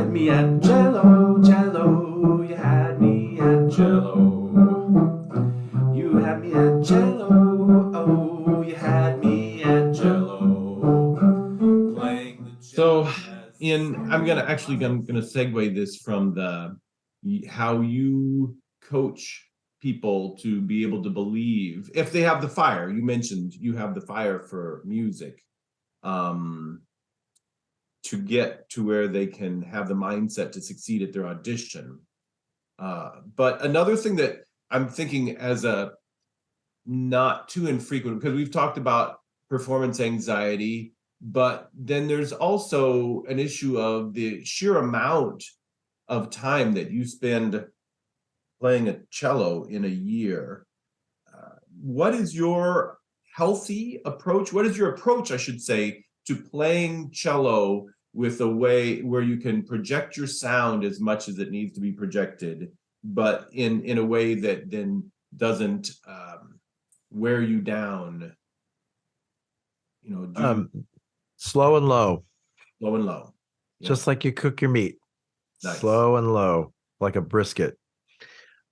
had me at Cello, Cello. You had me at Cello. You had me at Cello. Oh, you had me at Cello. Playing the cello. So, I'm gonna segue this from the how you coach people to be able to believe if they have the fire. You mentioned you have the fire for music. Um, to get to where they can have the mindset to succeed at their audition. But another thing that I'm thinking as a not too infrequent, because we've talked about performance anxiety, but then there's also an issue of the sheer amount of time that you spend playing a cello in a year. What is your healthy approach? What is your approach, I should say, to playing cello with a way where you can project your sound as much as it needs to be projected, but in a way that then doesn't wear you down? You know, Slow and low, low and low. just like you cook your meat. Nice. Slow and low, like a brisket.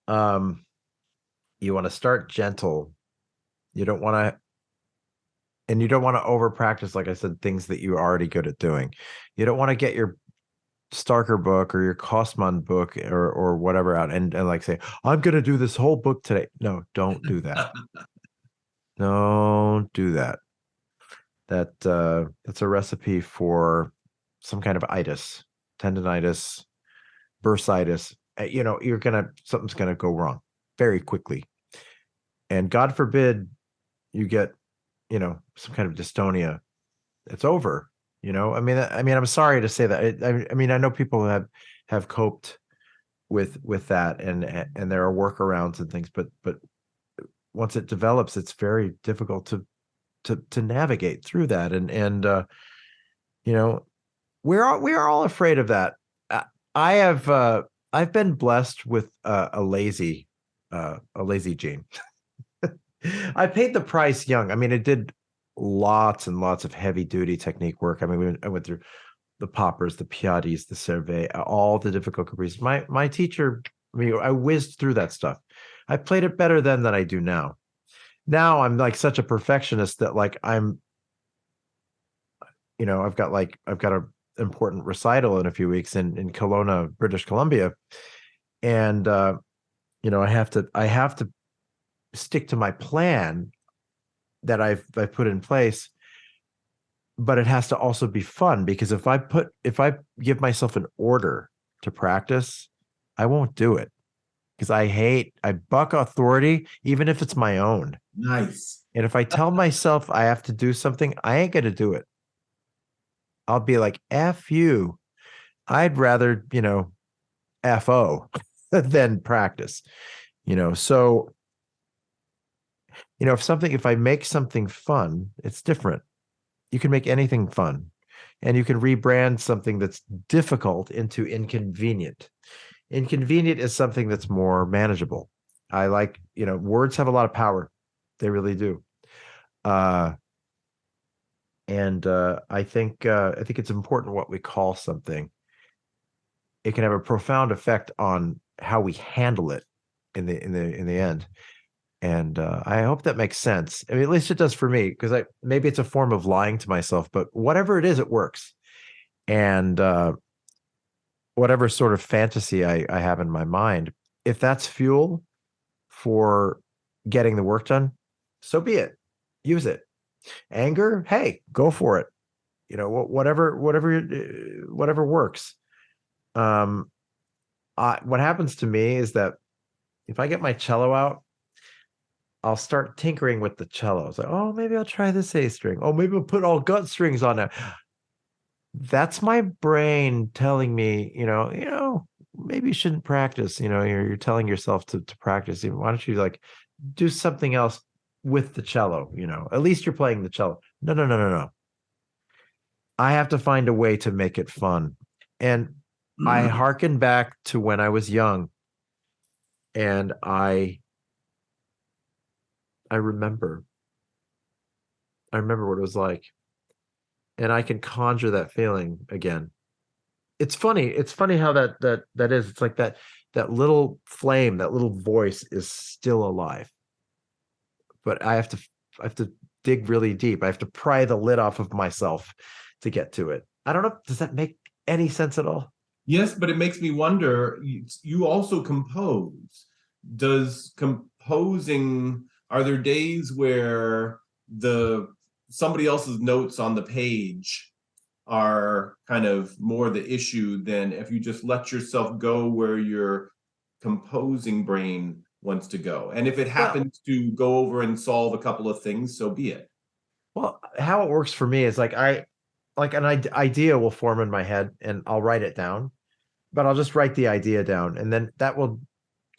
You want to start gentle. You don't want to, and you don't want to over practice, like I said, things that you're already good at doing. You don't want to get your Starker book or your Kostman book or whatever out and like say, I'm gonna do this whole book today. No, don't do that. Don't do that. That's a recipe for some kind of itis, tendonitis, bursitis. Something's gonna go wrong very quickly. And God forbid you get, some kind of dystonia. It's over. I'm sorry to say that. I mean, I know people have coped with that, and there are workarounds and things, but once it develops, it's very difficult to navigate through that. You know, we are all afraid of that. I have I've been blessed with a lazy gene. I paid the price young. I mean, it did lots and lots of heavy duty technique work. I mean, I went through the poppers, the piattis, the serve, all the difficult caprices. My teacher, I whizzed through that stuff. I played it better then than I do now. Now I'm like such a perfectionist that like I've got a important recital in a few weeks in Kelowna, British Columbia, and I have to stick to my plan that I've put in place, but it has to also be fun, because if I give myself an order to practice, I won't do it, because I buck authority, even if it's my own. Nice. And if I tell myself I have to do something, I ain't going to do it. I'll be like, F you. I'd rather, FO than practice, so, if I make something fun, it's different. You can make anything fun, and you can rebrand something that's difficult into inconvenient. Inconvenient is something that's more manageable. I like, words have a lot of power. They really do. I think it's important what we call something. It can have a profound effect on how we handle it in the end. And I hope that makes sense. I mean, at least it does for me, because maybe it's a form of lying to myself, but whatever it is, it works. And whatever sort of fantasy I have in my mind, if that's fuel for getting the work done, so be it. Use it. Anger, hey, go for it. Whatever works. What happens to me is that if I get my cello out, I'll start tinkering with the cello. It's like, oh, maybe I'll try this A string. Oh, maybe I'll put all gut strings on it. That's my brain telling me, maybe you shouldn't practice. You're telling yourself to practice. Why don't you like do something else with the cello? At least you're playing the cello. No, no, no, no, no. I have to find a way to make it fun. And I hearken back to when I was young, and I remember what it was like, and I can conjure that feeling again. it's funny. It's funny how that is. It's like that little flame, that little voice is still alive. But I have to dig really deep. I have to pry the lid off of myself to get to it. I don't know. Does that make any sense at all? Yes, but it makes me wonder, you also compose. Does composing, are there days where the somebody else's notes on the page are kind of more the issue than if you just let yourself go where your composing brain wants to go? And if it Well, happens to go over and solve a couple of things, so be it. well, how it works for me is like like an idea will form in my head and I'll write it down, but I'll just write the idea down and then that will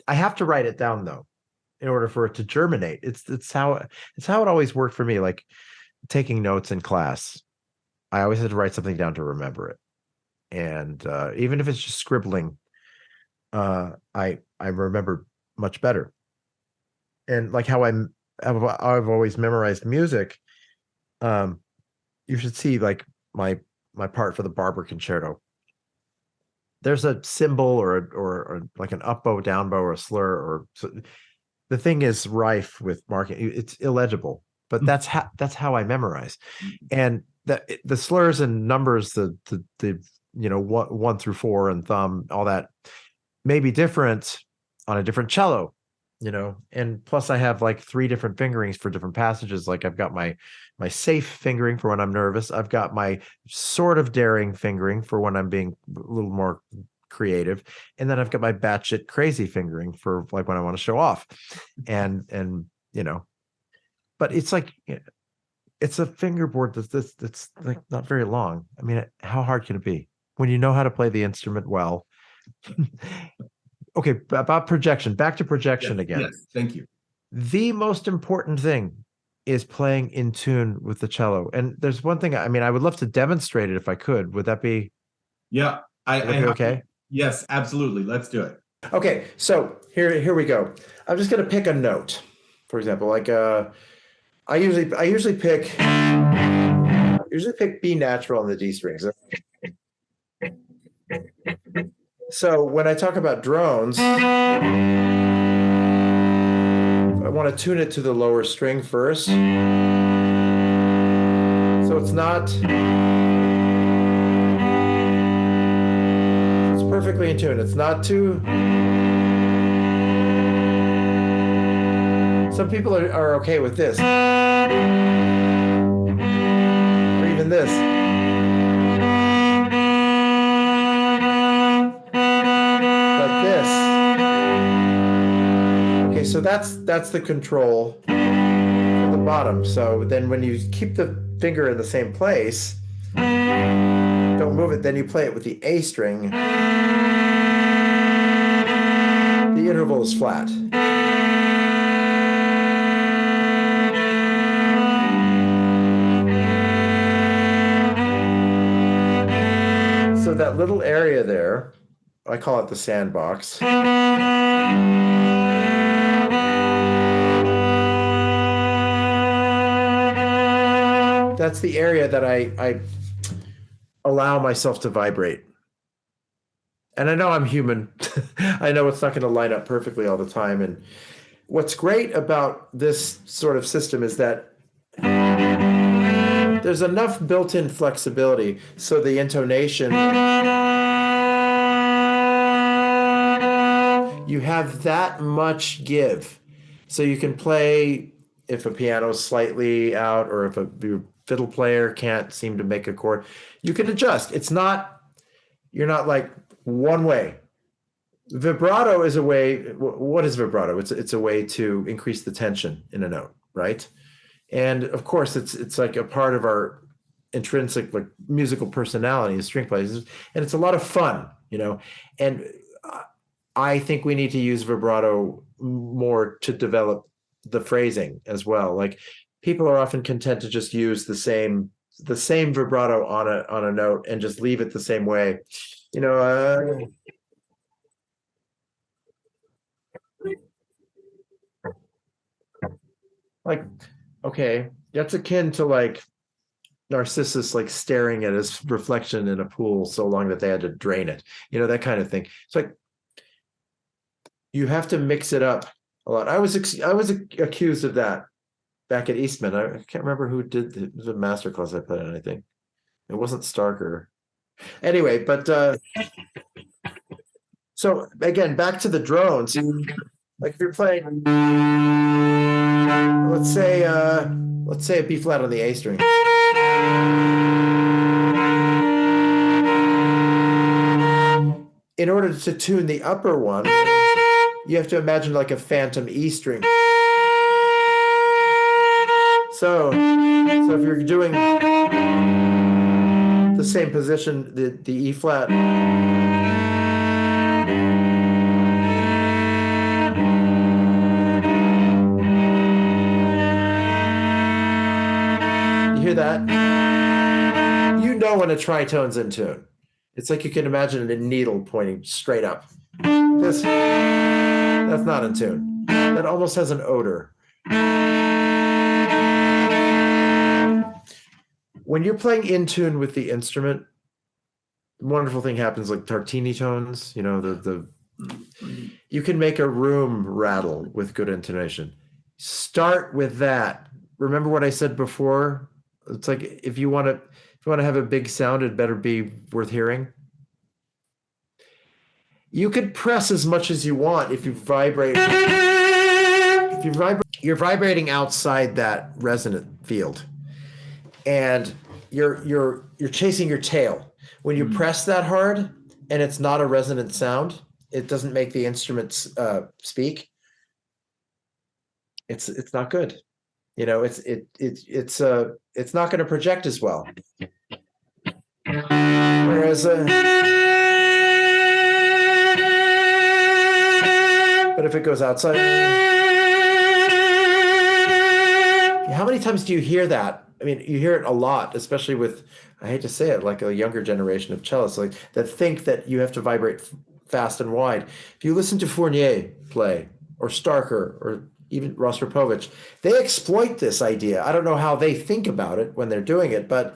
I have to write it down though in order for it to germinate. It's how it always worked for me. Like taking notes in class, I always had to write something down to remember it. And even if it's just scribbling, I remember much better. And like how I've always memorized music. Um, you should see like my part for the Barber Concerto. There's a symbol or like an up bow, down bow, or a slur, or so the thing is rife with marking. It's illegible, but that's how I memorize. And the slurs and numbers, the one through four and thumb, all that may be different on a different cello, and plus I have like three different fingerings for different passages. Like I've got my safe fingering for when I'm nervous. I've got my sort of daring fingering for when I'm being a little more creative, and then I've got my batshit crazy fingering for like when I want to show off. And but it's like it's a fingerboard that's like not very long. I mean, how hard can it be when you know how to play the instrument well? Okay, about projection. Back to Yes, projection again. yes, thank you. The most important thing is playing in tune with the cello. And there's one thing, I mean, I would love to demonstrate it if I could. Yeah, Would that I be have, okay? yes, absolutely. Let's do it. Okay, so here we go. I'm just gonna pick a note. For example, like I usually pick B natural on the D strings. So when I talk about drones, I want to tune it to the lower string first. So it's perfectly in tune. It's not too. Some people are okay with this. Or even this. But this. Okay, so that's the control for the bottom. So then when you keep the finger in the same place, don't move it, then you play it with the A string. The interval is flat. So that little area there, I call it the sandbox. That's the area that I allow myself to vibrate. And I know I'm human. I know it's not going to line up perfectly all the time. And what's great about this sort of system is that there's enough built-in flexibility so the intonation, you have that much give. So you can play if a piano is slightly out or if a fiddle player can't seem to make a chord, you can adjust. You're not like one way. Vibrato is a way. What is vibrato? It's a way to increase the tension in a note, right? And of course, it's like a part of our intrinsic like musical personality as string players, and it's a lot of fun, And I think we need to use vibrato more to develop the phrasing as well. Like people are often content to just use the same vibrato on a note and just leave it the same way, like okay, that's akin to like Narcissus like staring at his reflection in a pool so long that they had to drain it, that kind of thing. It's like you have to mix it up a lot. I was accused of that back at Eastman. I can't remember who did it was a master class I put in. I think it wasn't Starker. Anyway, but so again, back to the drones. Like if you're playing, let's say a B flat on the A string. In order to tune the upper one, you have to imagine like a phantom E string. So if you're doing the same position, the E flat, you hear that? You know when a tritone's in tune. It's like you can imagine a needle pointing straight up. That's not in tune. That almost has an odor. When you're playing in tune with the instrument, wonderful thing happens, like Tartini tones, you can make a room rattle with good intonation. Start with that. Remember what I said before? It's like if you want to have a big sound, it better be worth hearing. You could press as much as you want if you vibrate. You're vibrating outside that resonant field, and you're chasing your tail. When you press that hard and it's not a resonant sound, it doesn't make the instruments speak. It's not good. It's not going to project as well. Whereas but if it goes outside, how many times do you hear that? I mean, you hear it a lot, especially with, I hate to say it, like a younger generation of cellists, like that think that you have to vibrate fast and wide. If you listen to Fournier play, or Starker, or even Rostropovich, they exploit this idea. I don't know how they think about it when they're doing it, but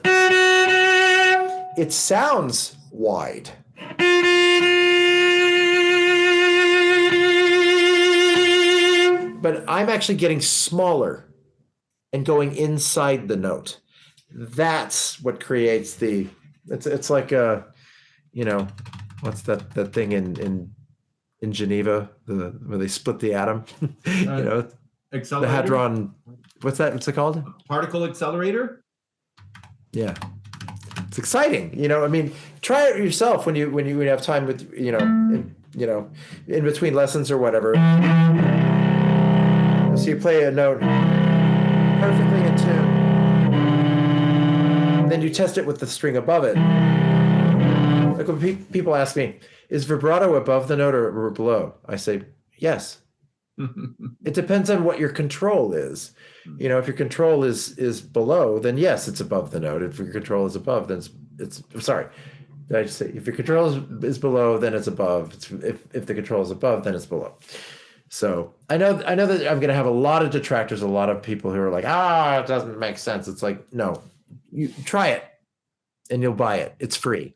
it sounds wide. But I'm actually getting smaller and going inside the note. That's what creates it's like what's that thing in Geneva, where they split the atom? The hadron, what's it called? Particle accelerator? Yeah. It's exciting. I mean, try it yourself when you have time with, in between lessons or whatever. So you play a note perfectly in tune. Then you test it with the string above it. Like when people ask me, is vibrato above the note or below? I say, yes. It depends on what your control is. If your control is below, then yes, it's above the note. If your control is above, then it's sorry. Did I just say if your control is below, then it's above. If the control is above, then it's below. So I know that I'm going to have a lot of detractors, a lot of people who are like, it doesn't make sense. It's like, no, you try it and you'll buy it. It's free.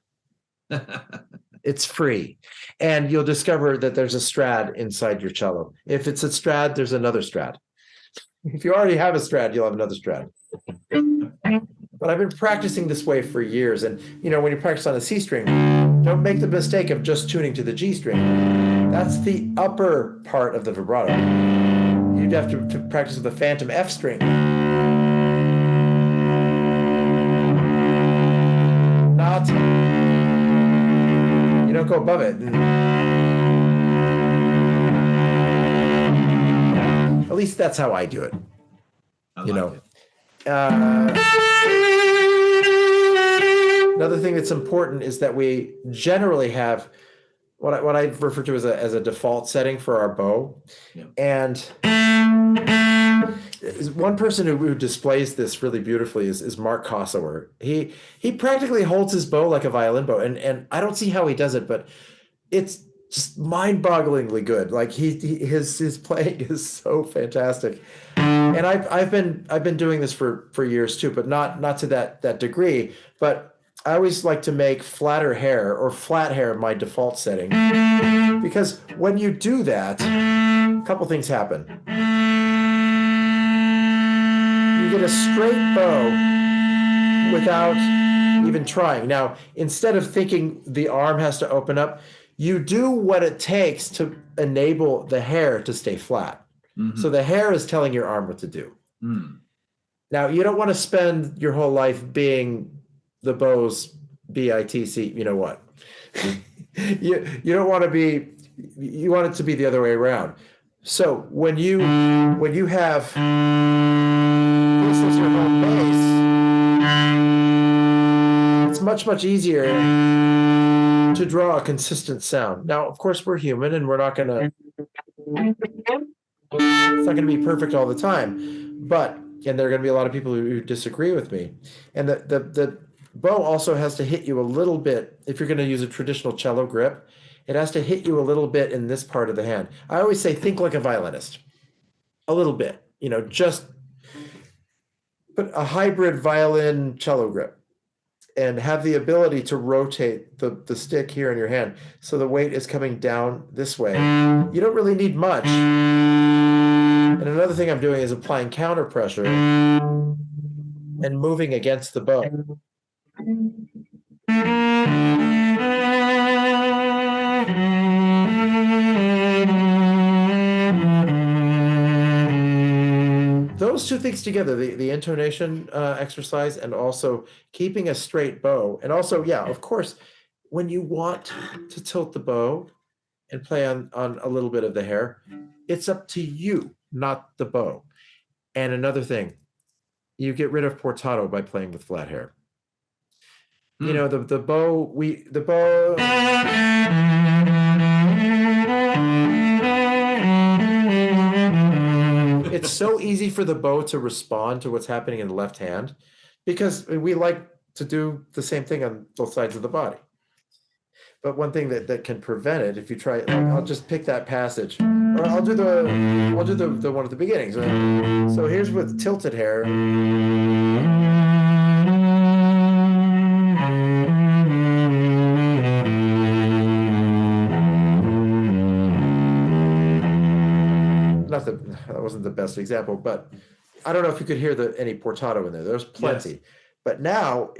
It's free. And you'll discover that there's a strad inside your cello. If it's a strad, there's another strad. If you already have a strad, you'll have another strad. But I've been practicing this way for years. And, when you practice on a C string, don't make the mistake of just tuning to the G string. That's the upper part of the vibrato. You'd have to practice with the phantom F string. You don't go above it. At least that's how I do it. Another thing that's important is that we generally have what I refer to as a default setting for our bow. Yeah. And one person who displays this really beautifully is Mark Kossower. He practically holds his bow like a violin bow, and I don't see how he does it, but it's just mind-bogglingly good. Like his playing is so fantastic. And I've been doing this for years too, but not to that degree. But I always like to make flatter hair or flat hair my default setting, because when you do that, a couple things happen. You get a straight bow without even trying. Now, instead of thinking the arm has to open up, you do what it takes to enable the hair to stay flat. Mm-hmm. So the hair is telling your arm what to do. Mm. Now, you don't want to spend your whole life being the bow's BITC, you know what? you don't want to be, you want it to be the other way around. So when you have this as your home base, it's much easier to draw a consistent sound. Now, of course, we're human and we're not going to, it's not going to be perfect all the time, but, and there are going to be a lot of people who disagree with me. And the bow also has to hit you a little bit. If you're going to use a traditional cello grip, it has to hit you a little bit in this part of the hand. I always say, think like a violinist, a little bit, just put a hybrid violin cello grip and have the ability to rotate the stick here in your hand. So the weight is coming down this way. You don't really need much. And another thing I'm doing is applying counter pressure and moving against the bow. Those two things together, the intonation exercise and also keeping a straight bow. And also, yeah, of course, when you want to tilt the bow and play on a little bit of the hair, it's up to you, not the bow. And another thing, you get rid of portato by playing with flat hair. You know, the bow. It's so easy for the bow to respond to what's happening in the left hand because we like to do the same thing on both sides of the body. But one thing that can prevent it, if you try, like, I'll just pick that passage, or I'll do the one at the beginning. So here's with tilted hair. That wasn't the best example, but I don't know if you could hear any portato in there. There's plenty. Yes. But now,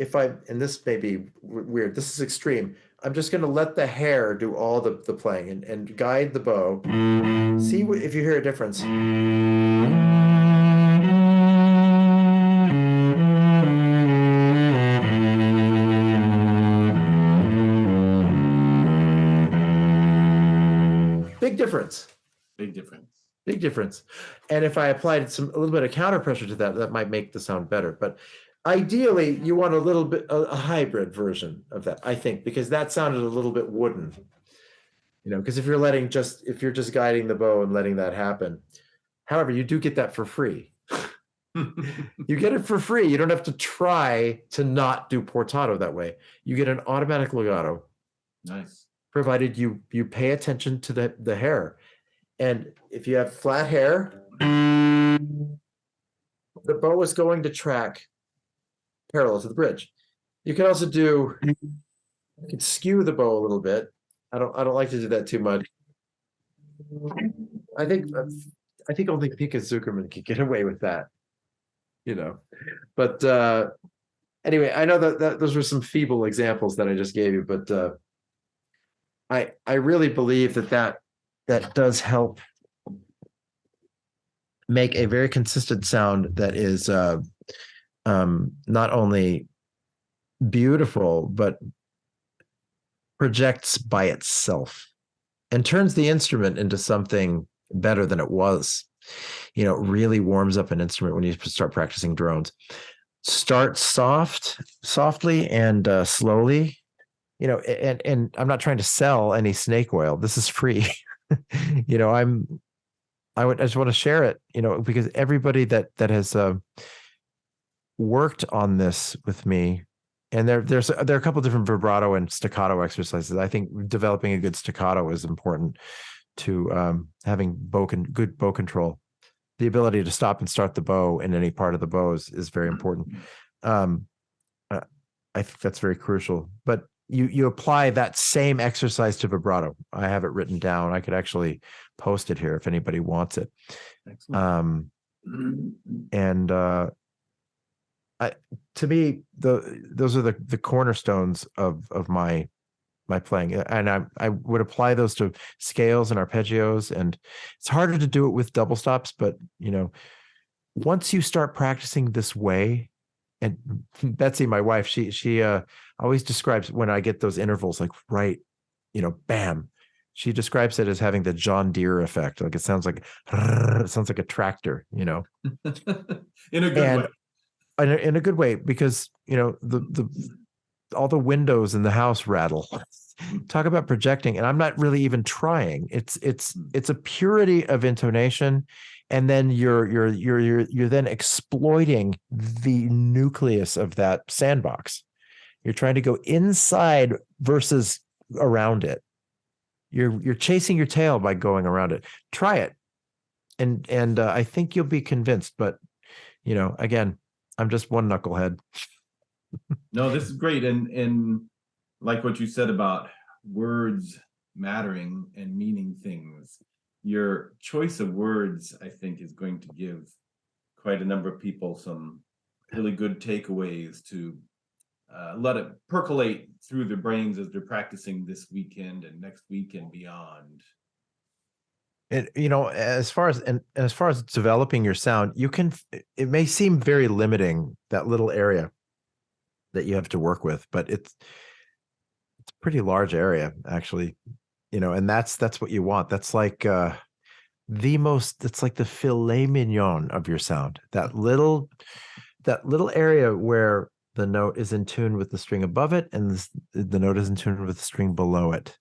and this may be weird, this is extreme. I'm just going to let the hair do all the playing and guide the bow. See if you hear a difference. Big difference. Big difference. Big difference. And if I applied a little bit of counter pressure to that might make the sound better. But ideally, you want a little bit a hybrid version of that, I think, because that sounded a little bit wooden. Because if you're just guiding the bow and letting that happen. However, you do get that for free. You get it for free. You don't have to try to not do portato that way. You get an automatic legato. Nice. Provided you pay attention to the hair. And if you have flat hair, the bow is going to track parallel to the bridge. You can also you can skew the bow a little bit. I don't like to do that too much. I think only Pika Zuckerman can get away with that, But anyway, I know that those were some feeble examples that I just gave you, but I really believe that does help make a very consistent sound that is not only beautiful, but projects by itself and turns the instrument into something better than it was. It really warms up an instrument when you start practicing drones. Start softly and slowly, and I'm not trying to sell any snake oil. This is free. I just want to share it, because everybody that has worked on this with me, and there are a couple different vibrato and staccato exercises. I think developing a good staccato is important to having good bow control. the ability to stop and start the bow in any part of the bow is very important. Um, I think that's very crucial. But you apply that same exercise to vibrato. I have it written down. I could actually post it here if anybody wants it. Excellent. And to me, those are the cornerstones of my playing, and I would apply those to scales and arpeggios. And it's harder to do it with double stops, but once you start practicing this way, and Betsy, my wife, she always describes when I get those intervals, like right, bam. She describes it as having the John Deere effect. Like it sounds like a tractor, In a good way. In a good way, because the all the windows in the house rattle. Talk about projecting, and I'm not really even trying. It's a purity of intonation, and then you're then exploiting the nucleus of that sandbox. You're trying to go inside versus around it. You're chasing your tail by going around it. Try it, and I think you'll be convinced. But again, I'm just one knucklehead. No, this is great. And like what you said about words mattering and meaning things, your choice of words, I think, is going to give quite a number of people some really good takeaways to let it percolate through their brains as they're practicing this weekend and next week and beyond. And as far as developing your sound, it may seem very limiting, that little area that you have to work with, but it's a pretty large area, actually. And that's what you want. That's like it's like the filet mignon of your sound. That little area where the note is in tune with the string above it, and the note is in tune with the string below it.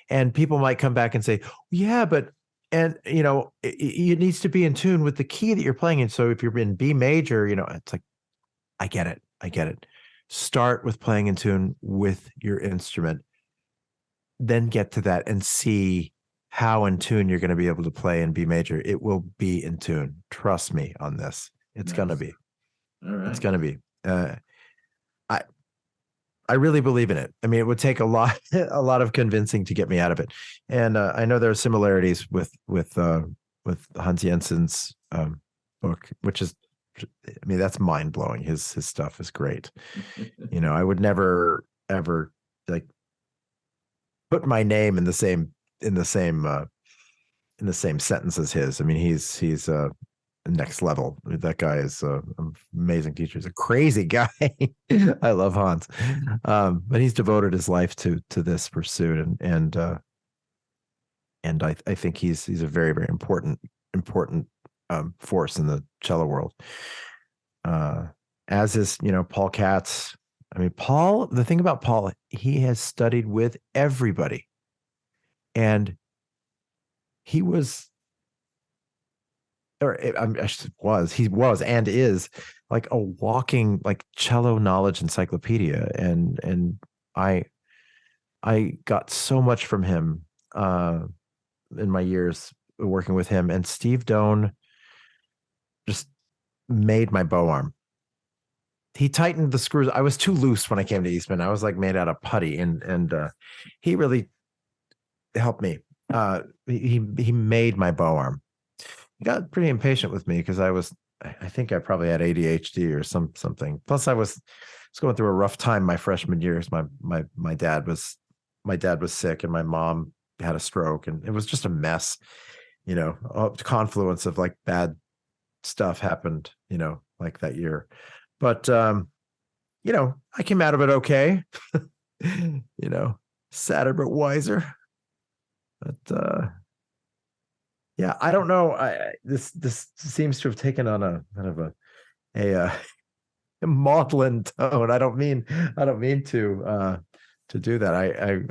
And people might come back and say, yeah, but it needs to be in tune with the key that you're playing in. So if you're in B major, it's like, I get it. Start with playing in tune with your instrument, then get to that and see how in tune you're going to be able to play in B major. It will be in tune. Trust me on this. It's going to be. All right. It's going to be. I really believe in it. I mean, it would take a lot of convincing to get me out of it. And I know there are similarities with Hans Jensen's book, which is, I mean, that's mind blowing. His stuff is great. I would never ever like put my name in the same sentence as his. I mean, he's next level. That guy is an amazing teacher. He's a crazy guy. I love Hans, but he's devoted his life to this pursuit, and I think he's a very, very important force in the cello world. As is Paul Katz. I mean, Paul. The thing about Paul, he has studied with everybody, and he was. He was and is like a walking like cello knowledge encyclopedia, and I got so much from him in my years working with him. And Steve Doane just made my bow arm. He tightened the screws. I was too loose when I came to Eastman. I was like made out of putty, and he really helped me. He made my bow arm. He got pretty impatient with me because I think I probably had ADHD or something. Plus I was going through a rough time my freshman years. My dad was sick, and my mom had a stroke, and it was just a mess. A confluence of like bad stuff happened, like that year. But I came out of it okay. Sadder but wiser. But yeah, I don't know. This seems to have taken on a kind of a maudlin tone. I don't mean to do that.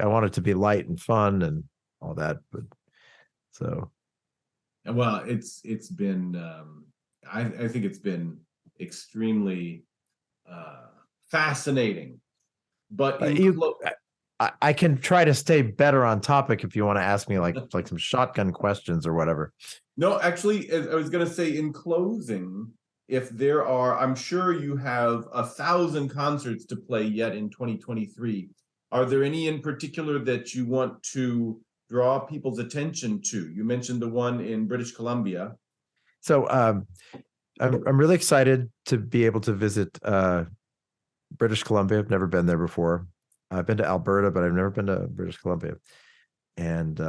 I want it to be light and fun and all that. But so, well, it's been. I think it's been extremely fascinating. But I can try to stay better on topic if you want to ask me like some shotgun questions or whatever. No, actually, I was going to say in closing, if there are, I'm sure you have 1,000 concerts to play yet in 2023. Are there any in particular that you want to draw people's attention to? You mentioned the one in British Columbia. So I'm really excited to be able to visit British Columbia. I've never been there before. I've been to Alberta, but I've never been to British Columbia. And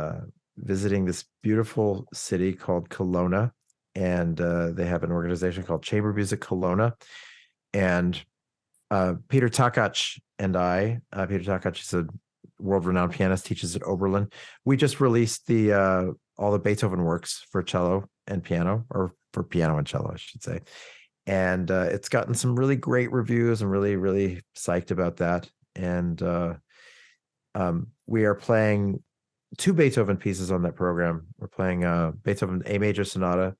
visiting this beautiful city called Kelowna, and they have an organization called Chamber Music Kelowna. And Peter Takach and Peter Takach is a world-renowned pianist, teaches at Oberlin. We just released the all the Beethoven works for cello and piano, or for piano and cello, I should say. And it's gotten some really great reviews. I'm really, really psyched about that. And we are playing 2 Beethoven pieces on that program. We're playing Beethoven A Major Sonata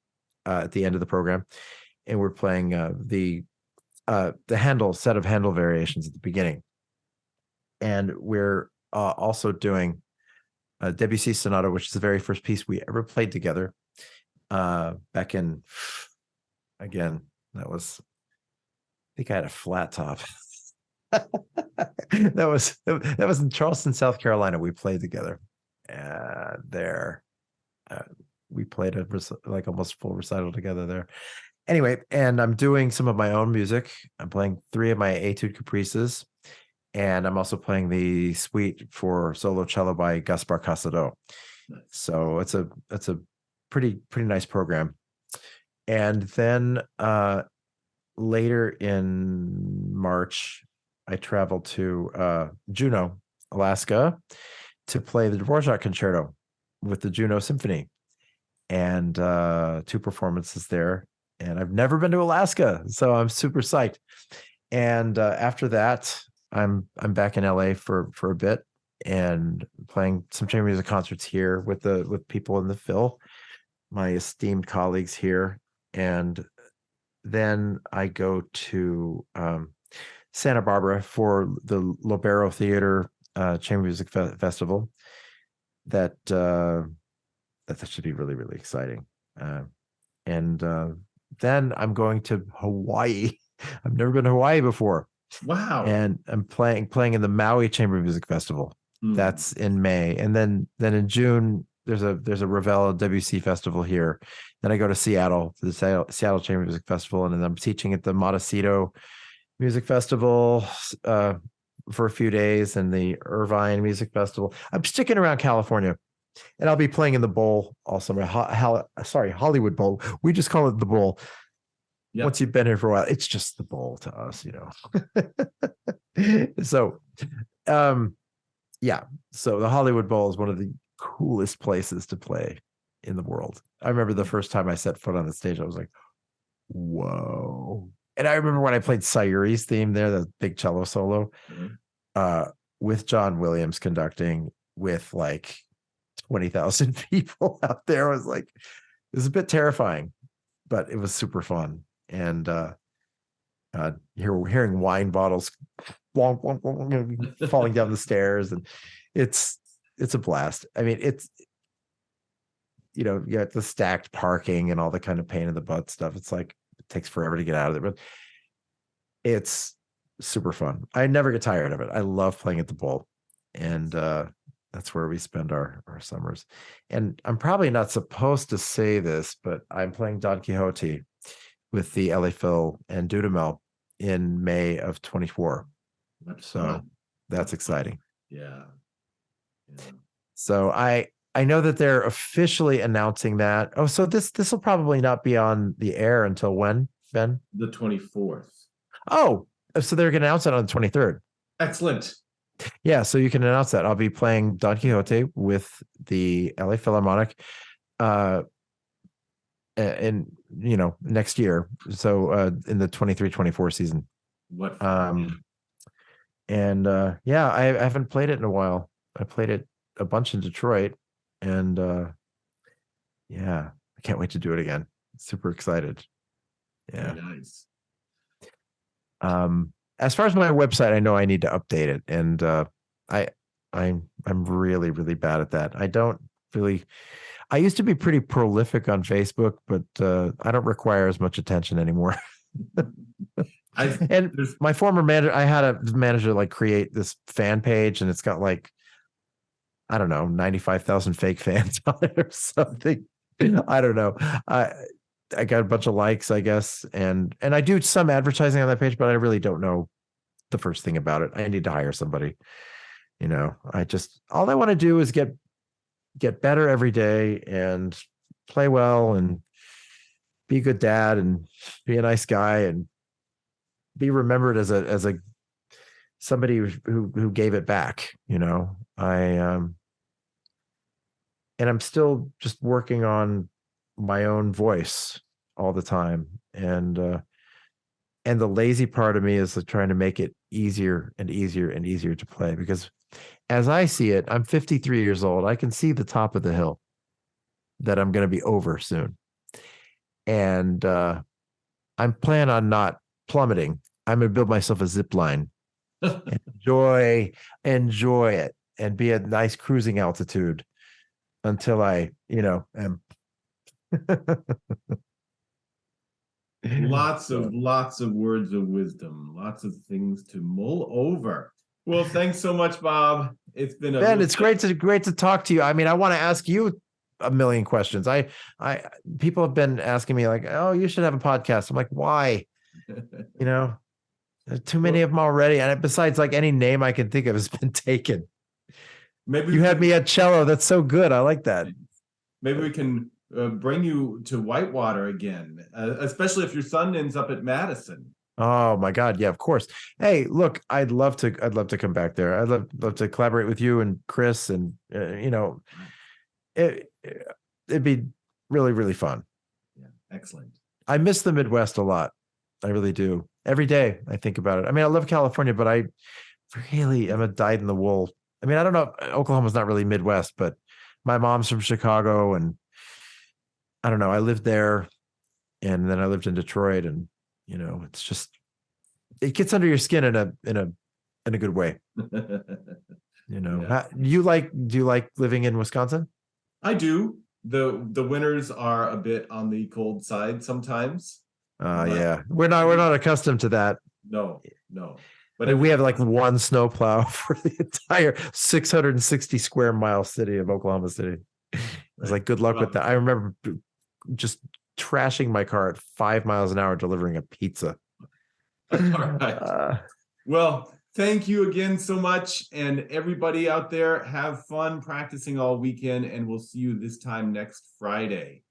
at the end of the program, and we're playing the Handel set of Handel variations at the beginning. And we're also doing Debussy Sonata, which is the very first piece we ever played together back in, again, that was, I think I had a flat top. that was in Charleston, South Carolina. We played together. There, we played a like almost full recital together there. Anyway, and I'm doing some of my own music. I'm playing 3 of my Etude Caprices, and I'm also playing the suite for solo cello by Gaspar Casado. Nice. So it's a pretty nice program. And then later in March, I traveled to Juneau, Alaska, to play the Dvorak Concerto with the Juneau Symphony, and 2 performances there. And I've never been to Alaska, so I'm super psyched. And after that, I'm back in LA for a bit and playing some chamber music concerts here with people in the Phil, my esteemed colleagues here. And then I go to Santa Barbara for the Lobero Theater Chamber Music Festival. That should be really, really exciting. And then I'm going to Hawaii. I've never been to Hawaii before. Wow. And I'm playing in the Maui Chamber Music Festival. That's in May. And then in June, there's a Ravel WC festival here. Then I go to Seattle for the Seattle Chamber Music Festival, and then I'm teaching at the Montecito Music Festival for a few days, and the Irvine Music Festival. I'm sticking around California, and I'll be playing in the Bowl all summer. Hollywood Bowl. We just call it the Bowl. Yep. Once you've been here for a while, it's just the Bowl to us, you know. So, yeah. So the Hollywood Bowl is one of the coolest places to play in the world. I remember the first time I set foot on the stage, I was like, whoa. And I remember when I played Sayuri's theme there, the big cello solo, with John Williams conducting, with like 20,000 people out there. I was like, it was a bit terrifying, but it was super fun. And hearing wine bottles falling down the stairs, and it's a blast. I mean, it's, you know, you got the stacked parking and all the kind of pain in the butt stuff. It's like, it takes forever to get out of there, but it's super fun. I never get tired of it. I love playing at the Bowl, and that's where we spend our summers. And I'm probably not supposed to say this, but I'm playing Don Quixote with the LA Phil and Dudamel in May of 24. So that's exciting. Yeah. So I know that they're officially announcing that. Oh, so this will probably not be on the air until when, Ben? The 24th. Oh, so they're going to announce it on the 23rd. Excellent. Yeah, so you can announce that. I'll be playing Don Quixote with the LA Philharmonic in, you know, next year. So in the 23-24 season. What? And yeah, I haven't played it in a while. I played it a bunch in Detroit, and yeah, I can't wait to do it again. Super excited. Yeah. Very nice. As far as my website, I know I need to update it, and I'm really, really bad at that. I used to be pretty prolific on Facebook, but I don't require as much attention anymore. And my former manager, I had a manager like create this fan page, and it's got like, I don't know, 95,000 fake fans on it or something. I don't know. I got a bunch of likes, I guess, and I do some advertising on that page, but I really don't know the first thing about it. I need to hire somebody. All I want to do is get better every day and play well and be a good dad and be a nice guy and be remembered as a somebody who gave it back. And I'm still just working on my own voice all the time. And the lazy part of me is trying to make it easier and easier and easier to play, because as I see it, I'm 53 years old. I can see the top of the hill that I'm going to be over soon. And I'm planning on not plummeting. I'm going to build myself a zip line, enjoy it, and be at nice cruising altitude until I, am. Lots of words of wisdom, lots of things to mull over. Well, thanks so much, Bob. It's been Ben, it's great to talk to you. I mean, I want to ask you a million questions. People have been asking me like, oh, you should have a podcast. I'm like, why? There's too many of them already. And besides, like, any name I can think of has been taken. Maybe you had me at cello. That's so good. I like that. Maybe we can bring you to Whitewater again, especially if your son ends up at Madison. Oh my God. Yeah, of course. Hey, look, I'd love to come back there. I'd love to collaborate with you and Chris, and it'd be really, really fun. Yeah. Excellent. I miss the Midwest a lot. I really do. Every day I think about it. I mean, I love California, but I really am a dyed in the wool. I mean, I don't know. Oklahoma's not really Midwest, but my mom's from Chicago, and I don't know. I lived there, and then I lived in Detroit, and it's just, it gets under your skin in a good way. Yeah. Do you like living in Wisconsin? I do. The winters are a bit on the cold side sometimes. Yeah, we're not accustomed to that. No. But we have like one snowplow for the entire 660 square mile city of Oklahoma City. It's like, good luck with that. I remember just trashing my car at 5 miles an hour delivering a pizza. All right. Well, thank you again so much. And everybody out there, have fun practicing all weekend, and we'll see you this time next Friday.